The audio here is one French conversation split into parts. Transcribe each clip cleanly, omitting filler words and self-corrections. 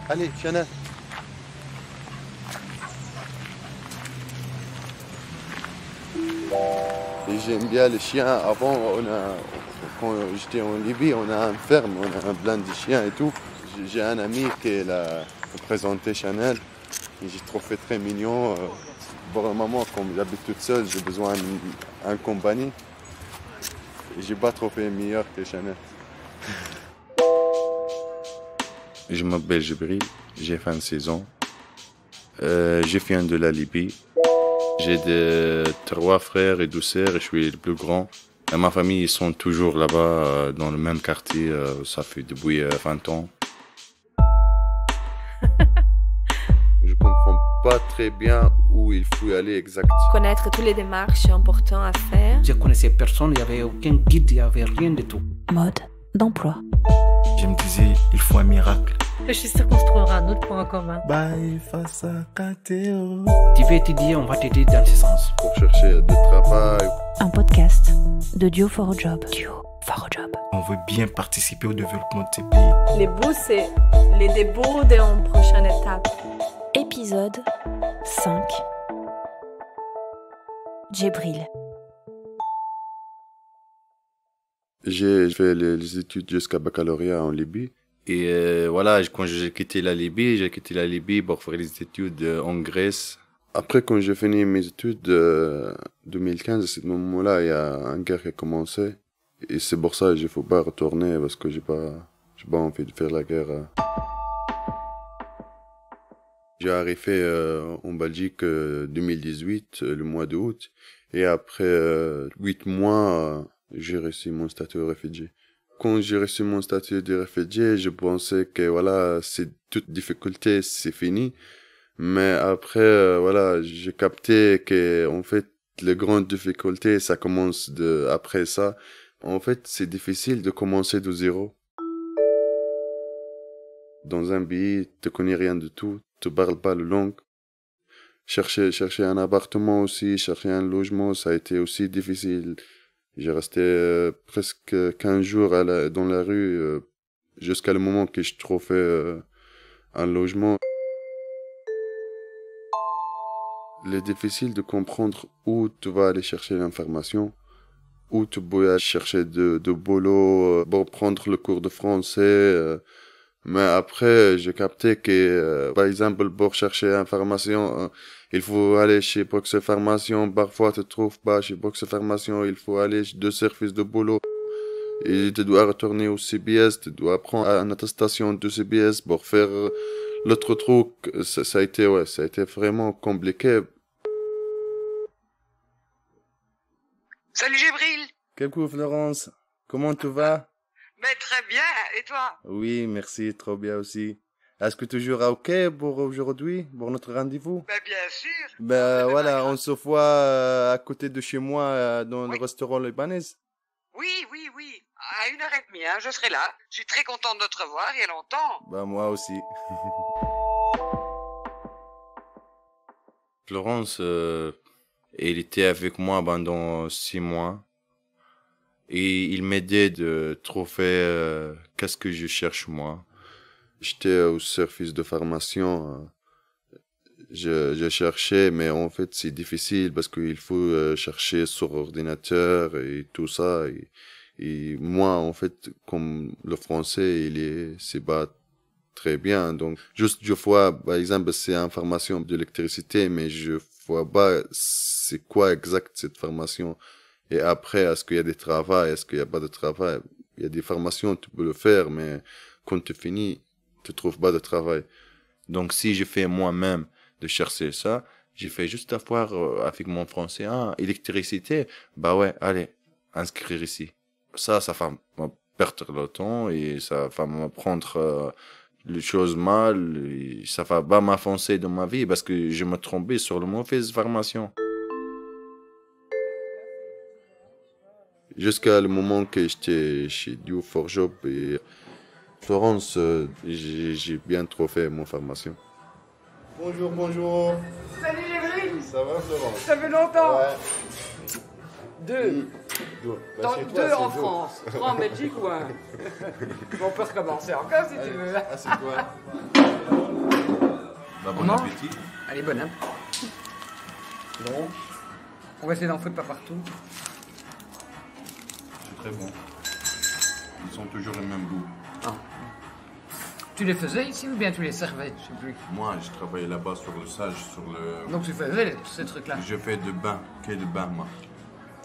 Allez, Chanel. Et j'aime bien les chiens. Avant, quand j'étais en Libye, on a une ferme, on a un plein de chiens et tout. J'ai un ami qui l'a présenté Chanel. Et j'ai trouvé très mignon. Pour le moment, comme j'habite toute seule, j'ai besoin d'une compagnie. Et j'ai pas trouvé meilleur que Chanel. Je m'appelle Jibril, j'ai 26 ans. Je viens de la Libye. J'ai 3 frères et 2 sœurs et je suis le plus grand. Et ma famille, ils sont toujours là-bas, dans le même quartier. Ça fait depuis 20 ans. Je comprends pas très bien où il faut aller exactement. Connaître toutes les démarches importantes à faire. Je connaissais personne, il n'y avait aucun guide, il n'y avait rien de tout. Mode d'emploi. Je me disais, il faut un miracle. Je suis sûre qu'on se trouvera un autre point en commun. Tu veux étudier, on va t'aider dans ce sens. Pour chercher du travail. Un podcast de Duo for a Job. Duo for a Job. On veut bien participer au développement de ces pays. Les bouts, c'est les débuts d'une prochaine étape. Épisode 5. Djibril. J'ai fait les études jusqu'à baccalauréat en Libye. Et voilà, quand j'ai quitté la Libye pour faire les études en Grèce. Après, quand j'ai fini mes études, 2015, à ce moment-là, il y a une guerre qui a commencé. Et c'est pour ça que je ne faut pas retourner parce que j'ai pas envie de faire la guerre. J'ai arrivé en Belgique 2018, le mois d'août. Et après 8 mois, j'ai reçu mon statut de réfugié. Quand j'ai reçu mon statut de réfugié, je pensais que voilà, c'est toute difficulté, c'est fini. Mais après, voilà, j'ai capté que en fait, les grandes difficultés, ça commence après ça. En fait, c'est difficile de commencer de zéro. Dans un pays, tu connais rien du tout, tu parles pas la langue. Chercher un appartement aussi, chercher un logement, ça a été aussi difficile. J'ai resté presque 15 jours dans la rue jusqu'à le moment que je trouvais un logement. Il est difficile de comprendre où tu vas aller chercher l'information, où tu peux aller chercher de boulot pour prendre le cours de français. Mais après, j'ai capté que, par exemple, pour chercher l'information, il faut aller chez Box Formation. Parfois, tu ne trouves pas chez Box Formation. Il faut aller chez 2 services de boulot. Et tu dois retourner au CBS. Tu dois prendre une attestation de CBS pour faire l'autre truc. Ça a été vraiment compliqué. Salut Jibril. Coucou Florence. Comment tu vas? Ben, très bien, et toi? Oui, merci, trop bien aussi. Est-ce que toujours OK pour aujourd'hui, pour notre rendez-vous? Ben, bien sûr. Ben voilà, on se voit à côté de chez moi dans le restaurant libanais. Oui. À 1h30, hein, je serai là. Je suis très contente de te revoir, il y a longtemps. Ben moi aussi. Florence, il était avec moi pendant 6 mois. Et il m'aidait de trouver qu'est-ce que je cherche moi. J'étais au service de formation. Je cherchais, mais en fait c'est difficile parce qu'il faut chercher sur ordinateur et tout ça. Et moi, en fait, comme le français, c'est pas très bien. Donc, juste je vois, par exemple, c'est une formation d'électricité, mais je vois pas c'est quoi exact cette formation. Et après, est-ce qu'il y a des travaux, est-ce qu'il n'y a pas de travail? Il y a des formations, tu peux le faire, mais quand tu finis, tu trouves pas de travail. Donc, si je fais moi-même de chercher ça, j'ai fait juste avoir avec mon français, électricité, bah ouais, allez, inscrire ici. Ça va me perdre le temps et ça va m'apprendre les choses mal, et ça va pas m'avancer dans ma vie parce que je me trompais sur la mauvaise formation. Jusqu'à le moment que j'étais chez Duo for Job et Florence, j'ai bien trop fait mon formation. Bonjour. Salut Jibril. Ça va Florence? Ça fait longtemps. Ouais. 2. Bah, chez toi, 2 en c'est France. 3 en Belgique ou 1. On peut recommencer encore si tu veux. C'est toi. Bah, On bon mange appétit. Allez, bon app. Bon. On va essayer d'en foutre pas partout. C'est très bon. Ils sont toujours le même goût. Ah. Tu les faisais ici ou bien tu les servais? Je sais plus. Moi, je travaillais là-bas sur le sage, sur le... Donc tu faisais ces trucs-là. Je fais de bain, de bain, moi.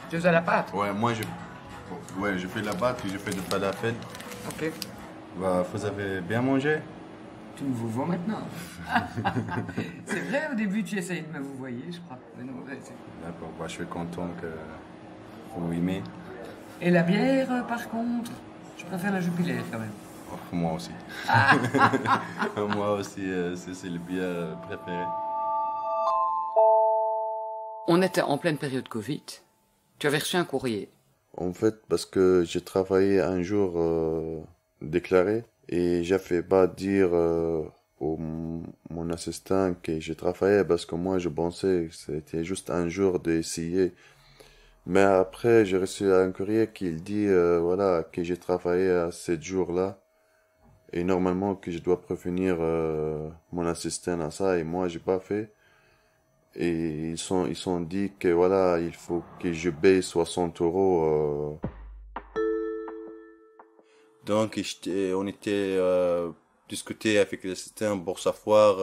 Tu faisais la pâte? Ouais, moi, je fais la pâte et je fais de falafel. Ok. Bah, vous avez bien mangé? Tu me vous vois maintenant. C'est vrai, au début tu essayais de me vous voyer, je crois. Mais non, ouais, D'accord, bah, je suis content que vous aimez. Et la bière, par contre, je préfère la Jupiler quand même. Oh, moi aussi. Moi aussi, c'est le bière préféré. On était en pleine période Covid. Tu avais reçu un courrier. En fait, parce que j'ai travaillé un jour déclaré et j'ai fait pas dire mon assistant que j'ai travaillé parce que moi je pensais que c'était juste un jour d'essayer. Mais après, j'ai reçu un courrier qui dit voilà, que j'ai travaillé à 7 jours-là. Et normalement que je dois prévenir mon assistant à ça et moi j'ai pas fait. Et ils sont dit que voilà, il faut que je paye 60 €. Donc on était discuté avec l'assistant pour savoir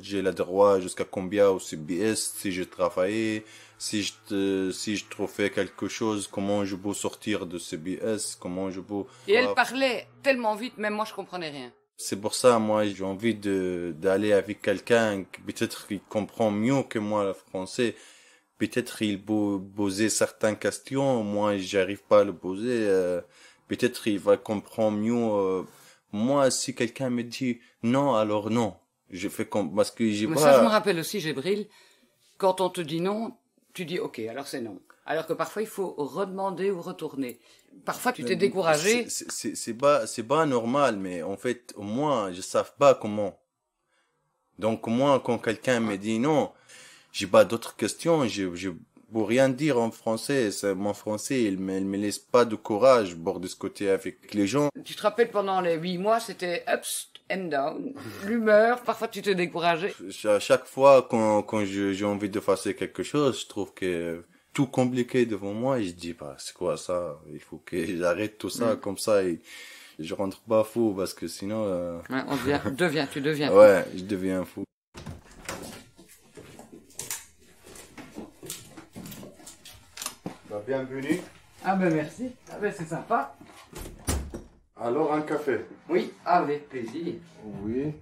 j'ai le droit jusqu'à combien au CBS si je travaillais, si je trouvais quelque chose, comment je peux sortir de CBS, comment je peux... Et elle parlait tellement vite, même moi je comprenais rien. C'est pour ça, moi, j'ai envie d'aller avec quelqu'un qui peut-être il comprend mieux que moi le français. Peut-être il peut poser certaines questions, moi j'arrive pas à le poser. Peut-être il va comprendre mieux. Moi, si quelqu'un me dit non, alors non. Je fais comme parce que j'ai Mais pas... ça, je me rappelle aussi, Gébril, quand on te dit non, tu dis ok, alors c'est non. Alors que parfois il faut redemander ou retourner. Parfois tu t'es découragé. C'est pas normal, mais en fait, moi, je sais pas comment. Donc moi, quand quelqu'un me dit non, j'ai pas d'autres questions, je peux rien dire en français. Mon français, il me laisse pas de courage pour discuter avec les gens. Tu te rappelles, pendant les 8 mois, c'était ups and down. L'humeur, parfois tu te décourageais. À chaque fois quand j'ai envie de faire quelque chose, je trouve que tout compliqué devant moi et je dis bah c'est quoi ça, il faut que j'arrête tout ça comme ça et je rentre pas fou parce que sinon Ouais, tu deviens ouais, je deviens fou. Bah, bienvenue. Ah ben merci, ah ben c'est sympa. Alors un café. Oui, avec plaisir. Oui.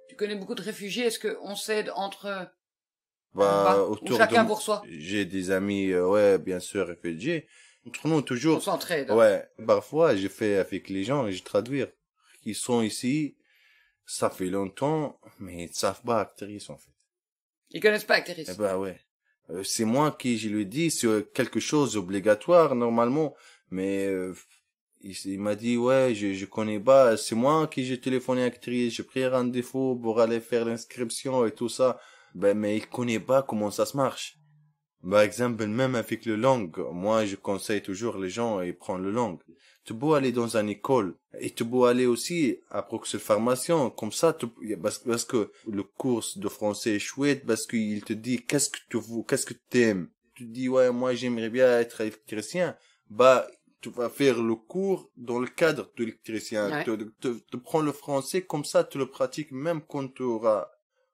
Tu connais beaucoup de réfugiés, est-ce qu'on s'aide entre... Bah, ou autour chacun de... pour soi? J'ai des amis, ouais, bien sûr, réfugiés. Entre nous, toujours. On s'entraide. Ouais. Parfois, je fais avec les gens, je traduis. Ils sont ici, ça fait longtemps, mais ils ne savent pas Actrice, en fait. Ils connaissent pas Actrice. Eh ben, ouais. C'est moi qui, je lui dis, c'est quelque chose d'obligatoire, normalement. Mais, il m'a dit, ouais, je connais pas. C'est moi qui j'ai téléphoné à Actrice, j'ai pris rendez-vous pour aller faire l'inscription et tout ça. Ben, mais il connaît pas comment ça se marche. Par exemple, même avec le langue, moi, je conseille toujours les gens et prendre le langue. Tu peux aller dans une école et tu peux aller aussi à Bruxelles Formation. Comme ça, parce que le cours de français est chouette parce qu'il te dit qu'est-ce que t'aimes. Tu dis, ouais, moi, j'aimerais bien être électricien. Bah, tu vas faire le cours dans le cadre de l'électricien. Ouais. Tu prends le français comme ça, tu le pratiques même quand tu auras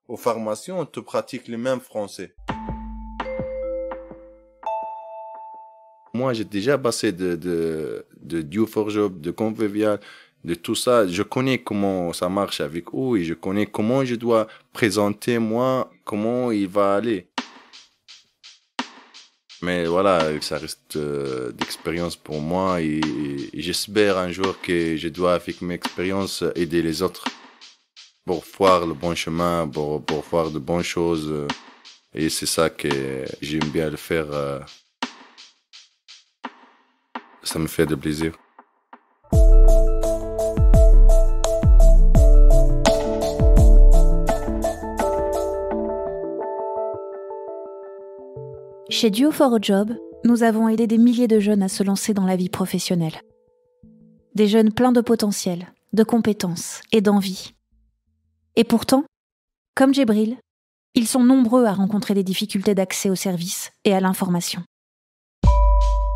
aux formations, tu pratiques le même français. Moi, j'ai déjà passé de Due for Job, de Convivial, de tout ça. Je connais comment ça marche avec eux et je connais comment je dois présenter moi, comment il va aller. Mais voilà, ça reste d'expérience pour moi et j'espère un jour que je dois, avec mes expériences, aider les autres pour voir le bon chemin, pour voir de bonnes choses. Et c'est ça que j'aime bien le faire. Ça me fait de plaisir. Chez Due for a Job, nous avons aidé des milliers de jeunes à se lancer dans la vie professionnelle. Des jeunes pleins de potentiel, de compétences et d'envie. Et pourtant, comme Djibril, ils sont nombreux à rencontrer des difficultés d'accès aux services et à l'information.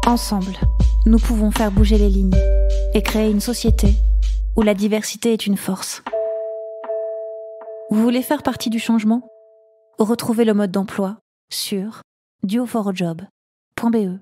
Ensemble, nous pouvons faire bouger les lignes et créer une société où la diversité est une force. Vous voulez faire partie du changement ? Retrouvez le mode d'emploi sur duo4job.be.